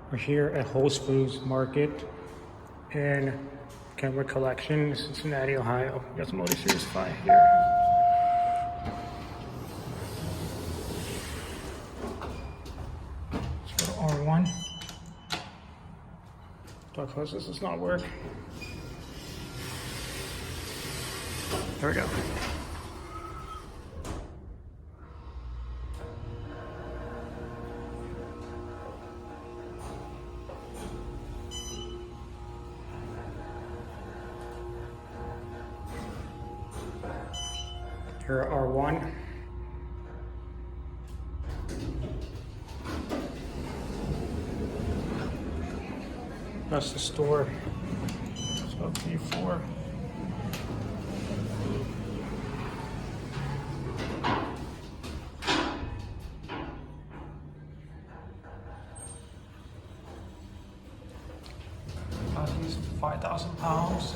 We're here at Whole Foods Market in Kenwood Collection, Cincinnati, Ohio. We got some Otis Series 5 here. Let's go to R1. Do I close this? Does not work. There we go. Here are R1. That's the store. So P4. These 5,000 pounds.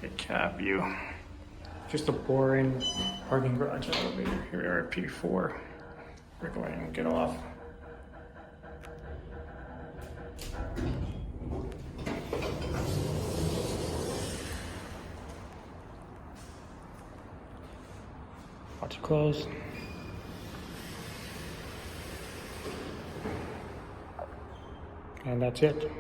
Get cab view. Just a boring parking garage elevator. Here we are at P4. We're going to get off. Watch it close. And that's it.